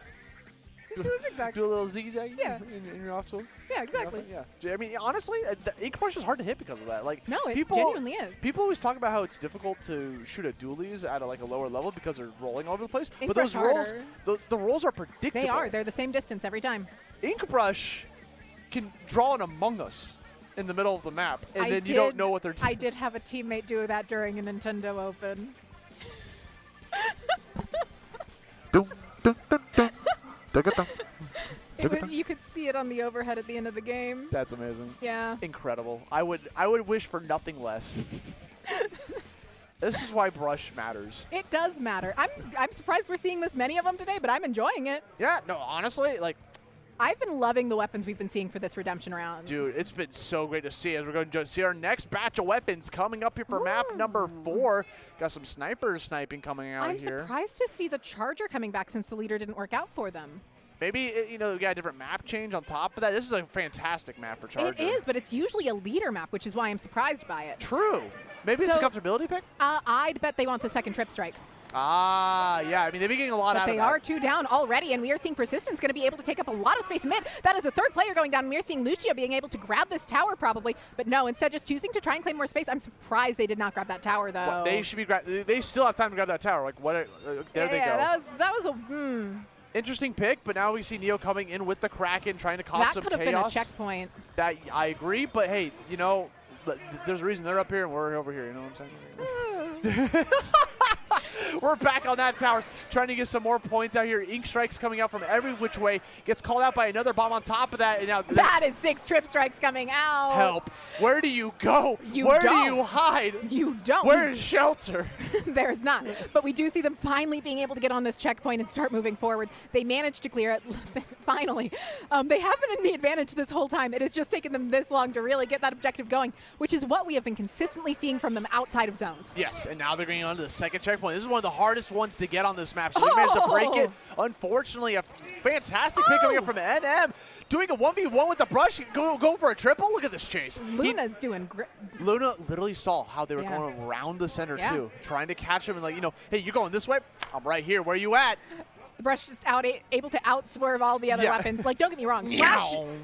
Just do a zigzag. Do a little zigzag in your off tool? Yeah, exactly. Yeah. I mean, honestly, the ink brush is hard to hit because of that. Like, no, it genuinely is. People always talk about how it's difficult to shoot at dualies at a lower level because they're rolling all over the place. Ink but brush those rolls, the rolls are predictable. They are. They're the same distance every time. Ink brush can draw an Among Us in the middle of the map, and then you don't know what they're doing. I did have a teammate do that during a Nintendo Open. You could see it on the overhead at the end of the game. That's amazing. Yeah. Incredible. I would wish for nothing less. This is why brush matters. It does matter. I'm surprised we're seeing this many of them today, but I'm enjoying it. Yeah. No, honestly, like, I've been loving the weapons we've been seeing for this Redemption round. Dude, it's been so great to see as we're going to see our next batch of weapons coming up here for map number 4. Got some snipers sniping coming out here. I'm surprised to see the Charger coming back since the leader didn't work out for them. Maybe, you know, we got a different map change on top of that. This is a fantastic map for Charger. It is, but it's usually a leader map, which is why I'm surprised by it. True. Maybe it's a comfortability pick? I'd bet they want the second trip strike. Ah, yeah. I mean, they've been getting a lot out of that. But they are 2 down already, and we are seeing Persistence going to be able to take up a lot of space mid. That is a 3rd player going down, and we are seeing Lucio being able to grab this tower probably. But no, instead just choosing to try and claim more space. I'm surprised they did not grab that tower, though. Well, they should be they still have time to grab that tower. Like, what? There they go. Yeah, that was a... Interesting pick, but now we see Neo coming in with the Kraken, trying to cause some chaos. That could have been a checkpoint. That I agree, but hey, you know, there's a reason they're up here and we're over here. You know what I'm saying? We're back on that tower, trying to get some more points out here. Ink Strikes coming out from every which way. Gets called out by another bomb on top of that. And now that is 6 trip strikes coming out. Help. Where do you go? Where do you hide? You don't. Where is shelter? There is not. But we do see them finally being able to get on this checkpoint and start moving forward. They managed to clear it, finally. They have been in the advantage this whole time. It has just taken them this long to really get that objective going, which is what we have been consistently seeing from them outside of zones. Yes, and now they're going on to the second checkpoint. This is one of the hardest ones to get on this map, so they managed to break it. Unfortunately, a fantastic pick coming up from NM. Doing a 1v1 with the brush, go for a triple. Look at this chase. Luna's doing great. Luna literally saw how they were going around the center, too, trying to catch him and, like, you know, hey, you're going this way? I'm right here. Where are you at? The brush just able to outswerve all the other weapons. Like, don't get me wrong.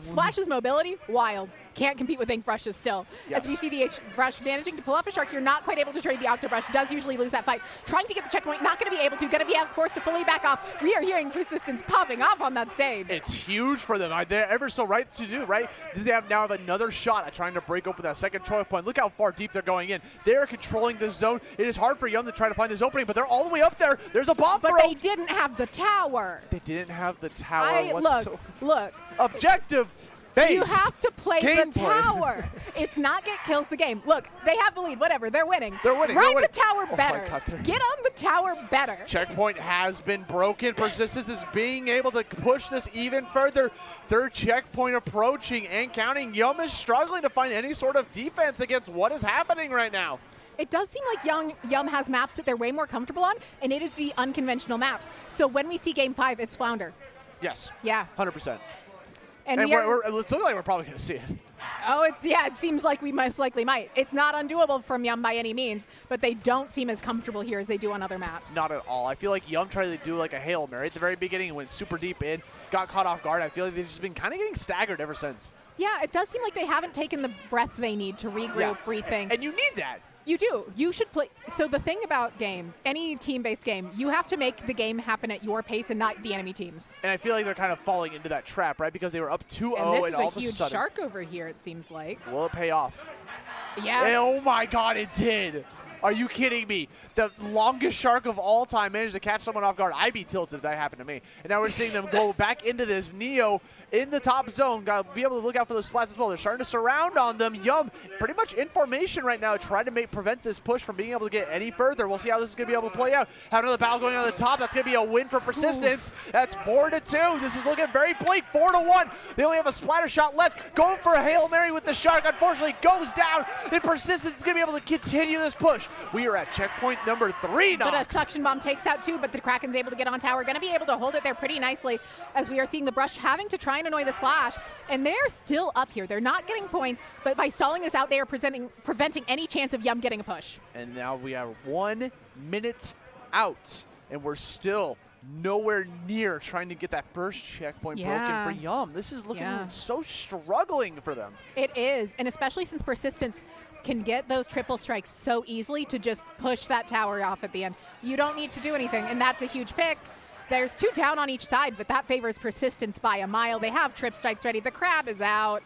Splash's mobility, wild. Can't compete with Ink Brushes still. As we see the brush managing to pull off a shark, you're not quite able to trade the Octo Brush. Does usually lose that fight. Trying to get the checkpoint, not going to be able to. Going to be forced to fully back off. We are hearing Persistence popping off on that stage. It's huge for them. They're ever so right to do, right? They now have another shot at trying to break open that second choke point. Look how far deep they're going in. They're controlling this zone. It is hard for Yum to try to find this opening, but they're all the way up there. There's a bomb throw. But they didn't have the tower. They didn't have the tower. Look. Objective. You have to play the Gameplay. tower. It's not get kills the game. Look, they have the lead. Whatever. They're winning. They're winning. Ride They're winning. the tower Oh better. my God, Get on the tower better. Checkpoint has been broken. Persistence is being able to push this even further. Third checkpoint approaching and counting. Yum is struggling to find any sort of defense against what is happening right now. It does seem like Yum has maps that they're way more comfortable on, and it is the unconventional maps. So when we see Game 5, it's Flounder. Yes. Yeah. 100%. And it's looking like we're probably going to see it. Oh, it seems like we most likely might. It's not undoable from Yum by any means, but they don't seem as comfortable here as they do on other maps. Not at all. I feel like Yum tried to do like a Hail Mary at the very beginning and went super deep in, got caught off guard. I feel like they've just been kind of getting staggered ever since. Yeah, it does seem like they haven't taken the breath they need to regroup, rethink. And you need that. You do. You should play. So the thing about games, any team-based game, you have to make the game happen at your pace and not the enemy team's. And I feel like they're kind of falling into that trap, right? Because they were up 2-0 and this and is all a of a huge sudden. shark over here, it seems like. Will it pay off? Yes. Oh my God, it did. Are you kidding me? The longest shark of all time managed to catch someone off guard. I'd be tilted if that happened to me. And now we're seeing them go back into this. Neo in the top zone. Got to be able to look out for those splats as well. They're starting to surround on them. Yum pretty much in formation right now, trying to prevent this push from being able to get any further. We'll see how this is going to be able to play out. Have another battle going on the top. That's going to be a win for Persistence. Ooh. That's 4-2. This is looking very bleak. 4-1. They only have a splatter shot left. Going for a Hail Mary with the shark. Unfortunately, goes down. And Persistence is going to be able to continue this push. We are at checkpoint number 3 now. But a suction bomb takes out 2, but the Kraken's able to get on tower. Going to be able to hold it there pretty nicely as we are seeing the Brush having to try and annoy the Splash. And they're still up here. They're not getting points, but by stalling this out, they are preventing any chance of Yum getting a push. And now we are 1 minute out, and we're still nowhere near trying to get that first checkpoint broken for Yum. This is looking so struggling for them. It is, and especially since Persistence can get those triple strikes so easily to just push that tower off at the end. You don't need to do anything, and that's a huge pick. There's 2 down on each side, but that favors Persistence by a mile. They have trip strikes ready. The crab is out.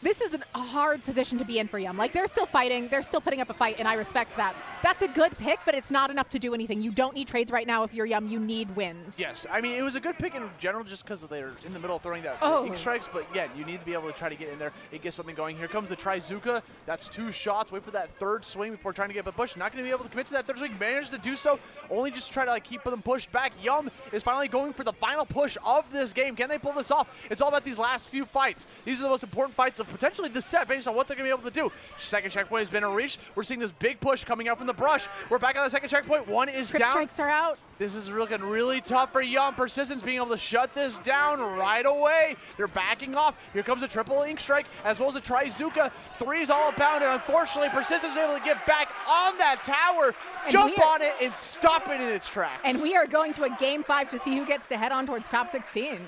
This is a hard position to be in for Yum. Like, they're still fighting. They're still putting up a fight, and I respect that. That's a good pick, but it's not enough to do anything. You don't need trades right now if you're Yum. You need wins. Yes. I mean, it was a good pick in general just because they're in the middle of throwing that ink strikes, but, yeah, you need to be able to try to get in there and get something going. Here comes the Trizuka. That's 2 shots. Wait for that third swing before trying to get a push. Not going to be able to commit to that third swing. Managed to do so. Only just try to, like, keep them pushed back. Yum is finally going for the final push of this game. Can they pull this off? It's all about these last few fights. These are the most important fights of potentially the set, based on what they're going to be able to do. Second checkpoint has been reached. We're seeing this big push coming out from the Brush. We're back on the second checkpoint. 1 is Trip down. strikes are out. This is looking really tough for Yum. Persistence being able to shut this down right away. They're backing off. Here comes a triple ink strike as well as a Trizuka. 3 is all about, and unfortunately, Persistence is able to get back on that tower, and jump on it, and stop it in its tracks. And we are going to a Game 5 to see who gets to head on towards top 16.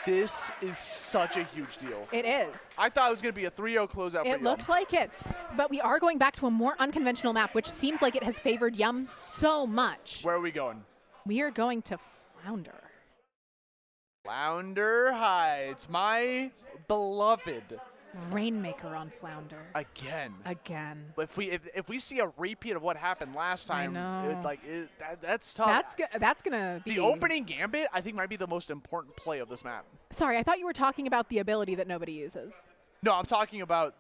This is such a huge deal. It is. I thought it was going to be a 3-0 closeout for Yum. It looked like it. But we are going back to a more unconventional map, which seems like it has favored Yum so much. Where are we going? We are going to Flounder. Flounder Heights, my beloved. Rainmaker on Flounder. Again. If we see a repeat of what happened last time, that's tough. That's gonna be the opening gambit. I think might be the most important play of this map. Sorry, I thought you were talking about the ability that nobody uses. No, I'm talking about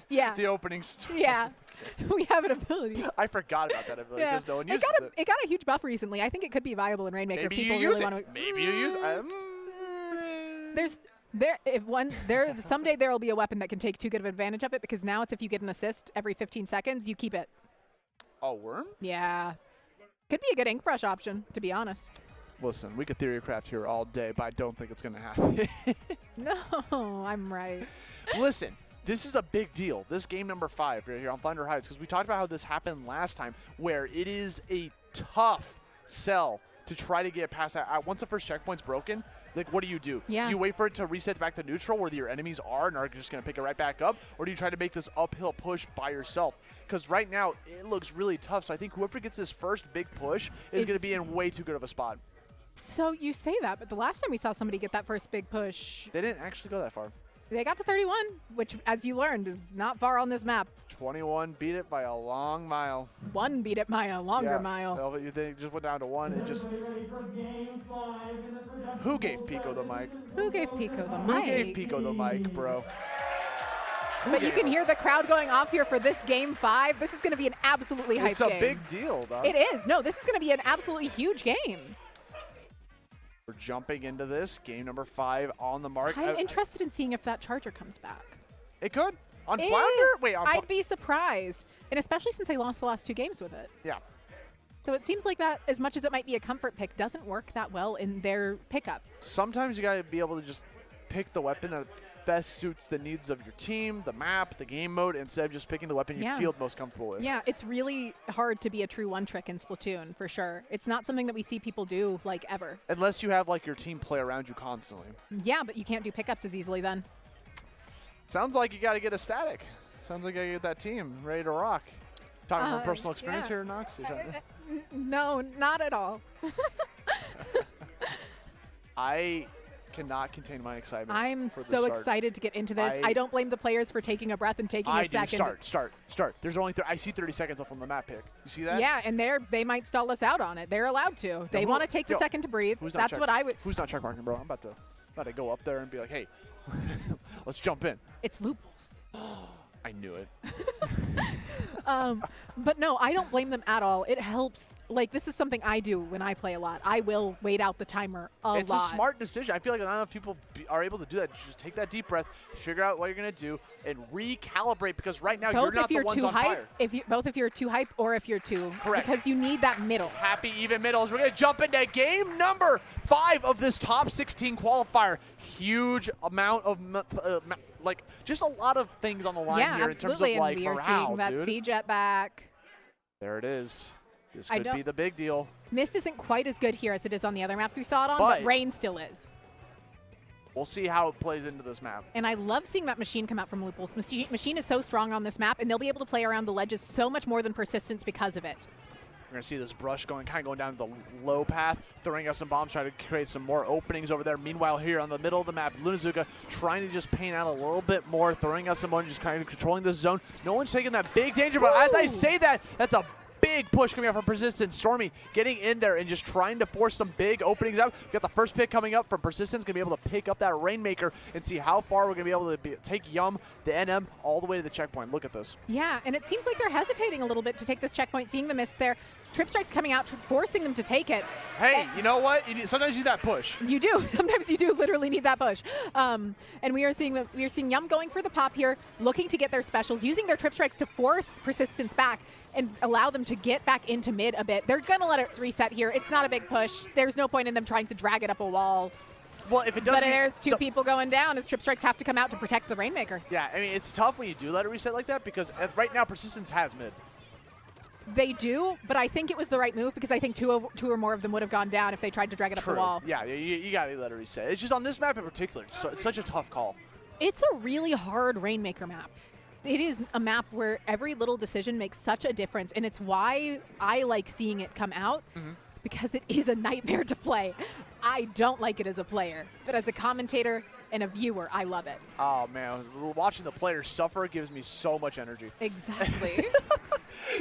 the opening story. Yeah, we have an ability. I forgot about that ability because no one uses it. It got a huge buff recently. I think it could be viable in Rainmaker. Maybe People you use really it. Maybe you use it. Someday there will be a weapon that can take too good of advantage of it, because now it's if you get an assist every 15 seconds, you keep it. A worm? Yeah. Could be a good ink brush option, to be honest. Listen, we could theory craft here all day, but I don't think it's going to happen. No, I'm right. Listen, this is a big deal. This game number 5 right here on Flounder Heights, because we talked about how this happened last time, where it is a tough sell to try to get past that. Once the first checkpoint's broken, like, what do you do? Yeah. Do you wait for it to reset back to neutral where your enemies are and are just going to pick it right back up? Or do you try to make this uphill push by yourself? Because right now, it looks really tough. So I think whoever gets this first big push is going to be in way too good of a spot. So you say that, but the last time we saw somebody get that first big push, they didn't actually go that far. They got to 31, which, as you learned, is not far on this map. 21 beat it by a long mile. 1 beat it by a longer mile. Well, they just went down to 1 and just. Who gave Pico the mic? Who gave Pico the mic? Who gave Pico the mic, bro? But you can hear the crowd going off here for this game 5. This is going to be an absolutely hype game. It's a big deal, dog. It is. No, this is going to be an absolutely huge game. We're jumping into this. Game number 5 on the mark. I'm interested in seeing if that charger comes back. It could. On Flounder? Wait, I'd be surprised. And especially since they lost the last 2 games with it. Yeah. So it seems like that, as much as it might be a comfort pick, doesn't work that well in their pickup. Sometimes you got to be able to just pick the weapon that best suits the needs of your team, the map, the game mode, instead of just picking the weapon you feel the most comfortable with. Yeah, it's really hard to be a true one-trick in Splatoon, for sure. It's not something that we see people do, like, ever. Unless you have, like, your team play around you constantly. Yeah, but you can't do pickups as easily then. Sounds like you got to get a static. Sounds like you got to get that team ready to rock. Talking from personal experience here, Nox? No, not at all. I cannot contain my excitement. I'm so excited to get into this. I don't blame the players for taking a breath and taking a second. Start. There's only I see 30 seconds left on the map pick. You see that? Yeah, and they might stall us out on it. They're allowed to. They want to take the second to breathe. That's what I would. Who's not check marking, bro? I'm about to go up there and be like, hey, let's jump in. It's Looples. I knew it. But no, I don't blame them at all. It helps. Like, this is something I do when I play a lot. I will wait out the timer a lot. It's a smart decision. I feel like not enough people are able to do that. Just take that deep breath, figure out what you're going to do, and recalibrate, because right now you're not the ones on fire. Both if you're too hype or if you're too. Correct. Because you need that middle. Happy even middles. We're going to jump into game number 5 of this top 16 qualifier. Huge amount of like, just a lot of things on the line here in terms of, like, and we are morale, seeing that C-Jet back. There it is. This could be the big deal. Mist isn't quite as good here as it is on the other maps we saw it on, but Rain still is. We'll see how it plays into this map. And I love seeing that Machine come out from Looples. Machine is so strong on this map, and they'll be able to play around the ledges so much more than Persistence because of it. We're going to see this Brush kind of going down the low path, throwing out some bombs, trying to create some more openings over there. Meanwhile, here on the middle of the map, Lunazuka trying to just paint out a little bit more, throwing out some more, just kind of controlling the zone. No one's taking that big danger, but as I say that, that's a big push coming out from Persistence. Stormy getting in there and just trying to force some big openings out. We got the first pick coming up from Persistence. Going to be able to pick up that Rainmaker and see how far we're going to be able to take Yum, the NM, all the way to the checkpoint. Look at this. Yeah, and it seems like they're hesitating a little bit to take this checkpoint, seeing the miss there. Trip Strike's coming out, forcing them to take it. Hey, you know what? Sometimes you need that push. You do. Sometimes you do literally need that push. And we are seeing Yum going for the pop here, looking to get their specials, using their Trip Strikes to force Persistence back and allow them to get back into mid a bit. They're going to let it reset here. It's not a big push. There's no point in them trying to drag it up a wall. Well, if it doesn't, but there's 2 people going down as Trip Strikes have to come out to protect the Rainmaker. Yeah, I mean, it's tough when you do let it reset like that, because right now Persistence has mid. They do, but I think it was the right move, because I think two or more of them would have gone down if they tried to drag it up the wall. Yeah, you got to let it reset. It's just on this map in particular, it's such a tough call. It's a really hard Rainmaker map. It is a map where every little decision makes such a difference, and it's why I like seeing it come out, because it is a nightmare to play. I don't like it as a player, but as a commentator and a viewer, I love it. Oh, man. Watching the players suffer gives me so much energy. Exactly.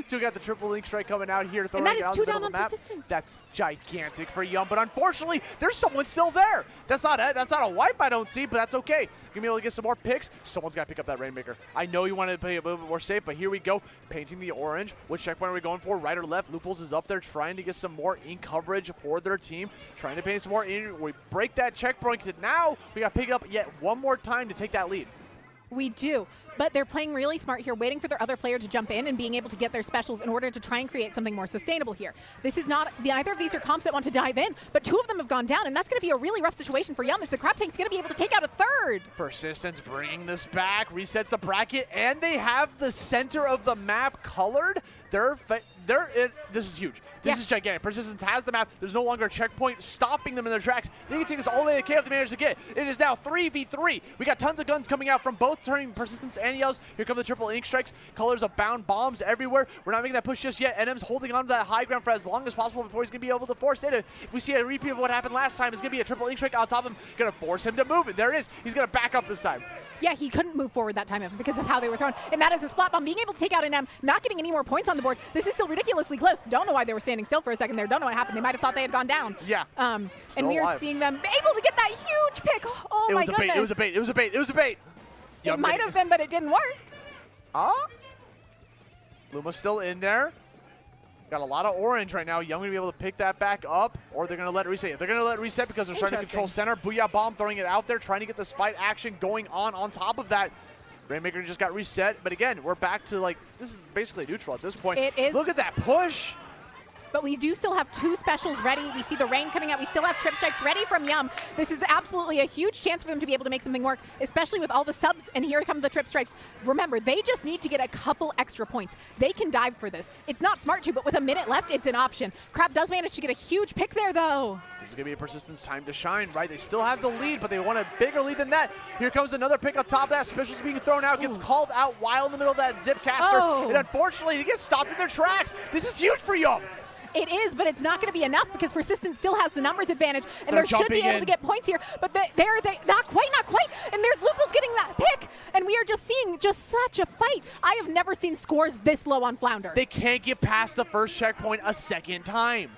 So we got the triple link strike coming out here, throwing and that down is the 2 middle down of the on map. Persistence. That's gigantic for Yum, but unfortunately, there's someone still there. That's not a wipe I don't see, but that's okay. You're going to be able to get some more picks. Someone's got to pick up that Rainmaker. I know you want to play a little bit more safe, but here we go. Painting the orange. Which checkpoint are we going for? Right or left? Looples is up there trying to get some more ink coverage for their team. Trying to paint some more ink. We break that checkpoint. Now we got to pick it up yet one more time to take that lead. We do, but they're playing really smart here, waiting for their other player to jump in and being able to get their specials in order to try and create something more sustainable here. This is not, either of these are comps that want to dive in, but 2 of them have gone down, and that's going to be a really rough situation for Yum, as the Crab Tank's going to be able to take out a 3rd. Persistence bringing this back, resets the bracket, and they have the center of the map colored. This is huge. This is gigantic. Persistence has the map. There's no longer a checkpoint stopping them in their tracks. They can take this all the way to the cave if they manage to get it. It is now 3v3. We got tons of guns coming out from both turning Persistence and Yells. Here come the triple ink strikes. Colors abound. Bombs everywhere. We're not making that push just yet. NM's holding on to that high ground for as long as possible before he's going to be able to force it. If we see a repeat of what happened last time, it's going to be a triple ink strike on top of him. Going to force him to move it. There it is. He's going to back up this time. Yeah, he couldn't move forward that time because of how they were thrown. And that is a splat bomb. Being able to take out an M, not getting any more points on the board. This is still ridiculously close. Don't know why they were standing still for a second there. Don't know what happened. They might have thought they had gone down. Yeah. And we are seeing them able to get that huge pick. Oh, my goodness. It was a bait. It was a bait. It was a bait. It might have been, but it didn't work. Luma's still in there. Got a lot of orange right now. Young going to be able to pick that back up, or they're going to let it reset. They're going to let it reset because they're starting to control center. Booyah Bomb throwing it out there, trying to get this fight action going on top of that. Rainmaker just got reset, but again, we're back to like, this is basically neutral at this point. It is. Look at that push. But we do still have 2 specials ready. We see the rain coming out. We still have trip strikes ready from Yum. This is absolutely a huge chance for them to be able to make something work, especially with all the subs. And here come the trip strikes. Remember, they just need to get a couple extra points. They can dive for this. It's not smart to, but with a minute left, it's an option. Crab does manage to get a huge pick there, though. This is going to be a Persistence time to shine, right? They still have the lead, but they want a bigger lead than that. Here comes another pick on top of that. Specials being thrown out, gets called out while in the middle of that zip caster. And unfortunately, they get stopped in their tracks. This is huge for Yum. It is, but it's not going to be enough because Persistence still has the numbers advantage, and they should be able to get points here. But they're not quite. And there's Lupul's getting that pick, and we are just seeing just such a fight. I have never seen scores this low on Flounder. They can't get past the first checkpoint a second time.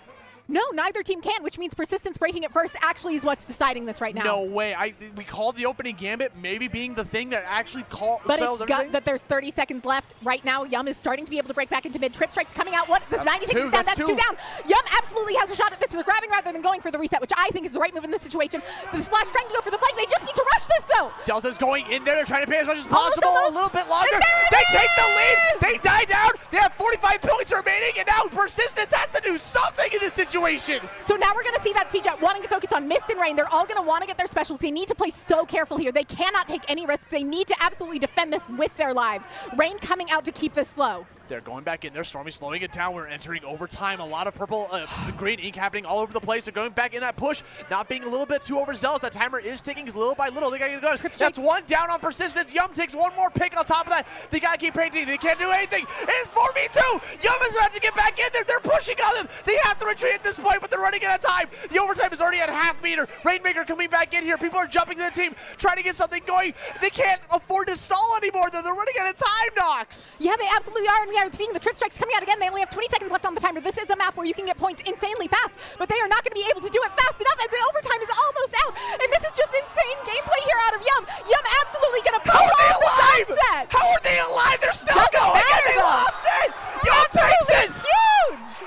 No, neither team can, which means Persistence breaking it first actually is what's deciding this right now. No way. We called the opening gambit maybe being the thing that actually But it's got that there's 30 seconds left. Right now, Yum is starting to be able to break back into mid. Trip strikes coming out. What? The 96 is down. That's 2 down. Yum absolutely has a shot at this. They're grabbing rather than going for the reset, which I think is the right move in this situation. The Splash trying to go for the fight. They just need to rush this, though. Delta's going in there. They're trying to pay as much as possible. A little bit longer. They take the lead. They die down. They have 45 points remaining, and now Persistence has to do something in this situation. So now we're going to see that CJ wanting to focus on Mist and Rain. They're all going to want to get their specials. They need to play so careful here. They cannot take any risks. They need to absolutely defend this with their lives. Rain coming out to keep this slow. They're going back in there. Stormy slowing it down. We're entering overtime. A lot of purple, green ink happening all over the place. They're going back in that push, not being a little bit too overzealous. That timer is ticking little by little. They got to get it done. That's 1 down on Persistence. Yum takes 1 more pick on top of that. They got to keep painting. They can't do anything. It's 4v2. Yum is about to get back in there. They're pushing on them. They have to retreat at this point, but they're running out of time. The overtime is already at half meter. Rainmaker coming back in here. People are jumping to the team, trying to get something going. They can't afford to stall anymore, though. They're running out of time, Nox. Yeah, they absolutely are, and we are seeing the trip strikes coming out again. They only have 20 seconds left on the timer. This is a map where you can get points insanely fast, but they are not going to be able to do it fast enough as the overtime is almost out. And this is just insane gameplay here out of Yum. Yum absolutely going to pull off the sunset. How are they alive? They're still going, and they lost it. Yum takes it. Huge.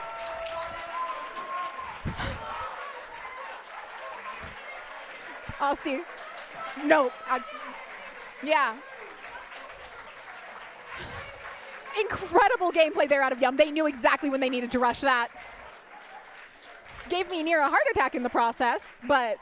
Austin. No. Yeah. Incredible gameplay there out of Yum. They knew exactly when they needed to rush that. Gave me near a heart attack in the process, but...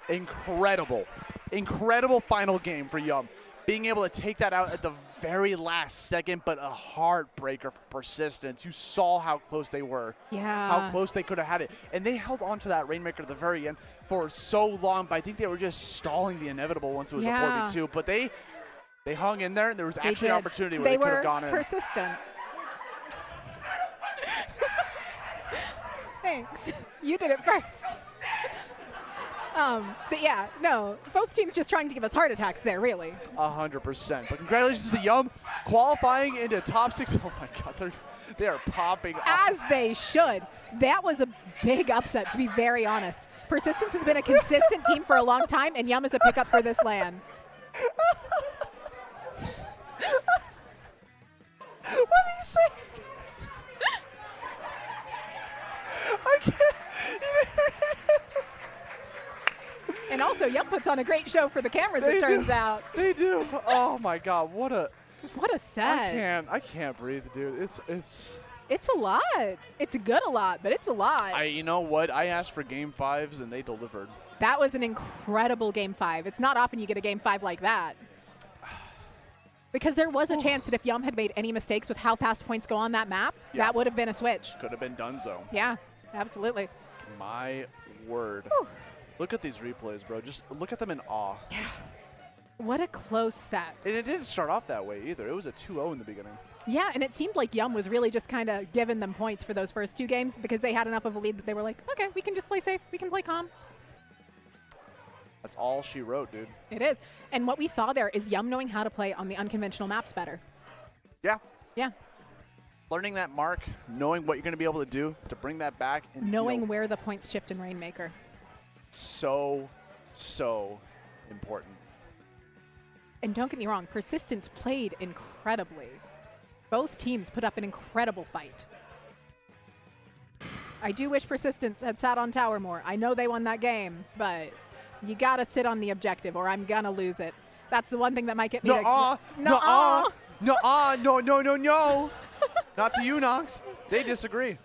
Incredible. Incredible final game for Yum. Being able to take that out at the very last second, but a heartbreaker for Persistence. You saw how close they were. Yeah. How close they could have had it. And they held on to that Rainmaker at the very end for so long, but I think they were just stalling the inevitable once it was a 4v2. But they hung in there, and there was actually an opportunity where they could have gone in. They were persistent. Thanks. You did it first. But yeah, no, both teams just trying to give us heart attacks there, really. 100%. But congratulations to Yum qualifying into top 6. Oh my God, they are popping as they should. That was a big upset, to be very honest. Persistence has been a consistent team for a long time, and Yum is a pickup for this LAN. What do you say? I can't. And also, Yum puts on a great show for the cameras, it turns out. They do. Oh my God, what a set. I can't breathe, dude. It's a lot. It's a lot, but it's a lot. You know what? I asked for game 5s and they delivered. That was an incredible game 5. It's not often you get a game 5 like that. Because there was a chance that if Yum had made any mistakes with how fast points go on that map, that would have been a switch. Could have been donezo. Yeah, absolutely. My word. Whew. Look at these replays, bro. Just look at them in awe. Yeah. What a close set. And it didn't start off that way either. It was a 2-0 in the beginning. Yeah, and it seemed like Yum was really just kind of giving them points for those first 2 games because they had enough of a lead that they were like, okay, we can just play safe. We can play calm. That's all she wrote, dude. It is. And what we saw there is Yum knowing how to play on the unconventional maps better. Yeah. Yeah. Learning that mark, knowing what you're going to be able to do to bring that back. And knowing where the points shift in Rainmaker. So important. And don't get me wrong, Persistence played incredibly. Both teams put up an incredible fight. I do wish Persistence had sat on tower more. I know they won that game, but you got to sit on the objective or I'm going to lose it. That's the one thing that might get me No. Not to you, Nox. They disagree.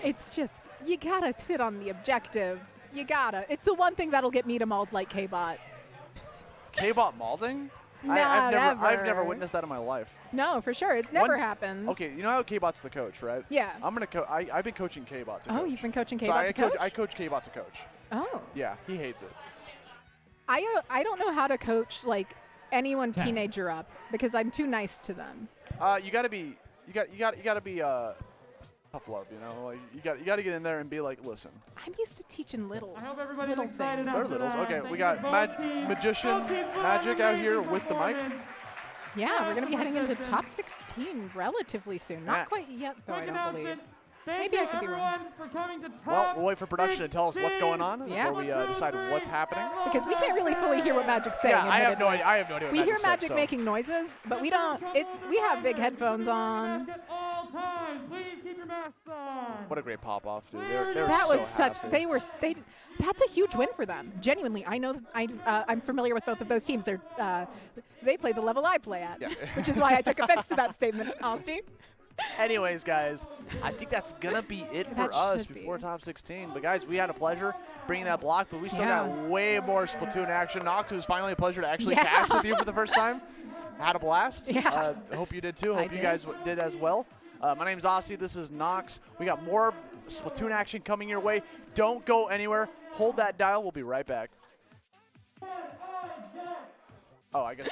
It's just, you got to sit on the objective. You got to. It's the one thing that'll get me to mauled like K-Bot. K-Bot malding? I've never witnessed that in my life. No, for sure. It never happens. Okay, you know how K-Bot's the coach, right? Yeah. I've been coaching K-Bot to coach. Oh, you've been coaching So K-Bot to coach? I coach K-Bot to coach. Oh. Yeah, he hates it. I don't know how to coach, like, anyone teenager up because I'm too nice to them. You gotta be tough love, you know. Like you gotta get in there and be like, listen. I'm used to teaching littles. I hope everybody's little excited. things. They're littles. Okay, we got Magician Magic out here with the mic. Yeah, we're gonna be heading into top 16 relatively soon. Not Yeah. quite yet, though. I Quick don't announcement. believe. Thank Maybe you I could be wrong. everyone for coming to Well, top we'll wait for production to tell us what's going on Yeah. before we decide what's happening. Because we can't really fully hear what Magic's saying. Yeah, I have no admittedly. idea. I have no idea. What We hear said, Magic so. making noises, but we don't. We have big headphones on. At all times. Please keep your masks on. What a great pop off, dude. They were That so was such. happy. That's a huge win for them. Genuinely, I know. I'm familiar with both of those teams. They play the level I play at, Yeah. which is why I took offense to that statement, Austin. Anyways, guys, I think that's gonna be it for That us should be. before top 16. But guys, we had a pleasure bringing that block, but we still Yeah. got way more Splatoon action. Nox, it was finally a pleasure to actually Yeah. cast with you for the first time. Had a blast. Yeah. Hope you did too. I Hope you did. guys did as well. My name's Aussie. This is Nox. We got more Splatoon action coming your way. Don't go anywhere. Hold that dial. We'll be right back. Oh, I guess.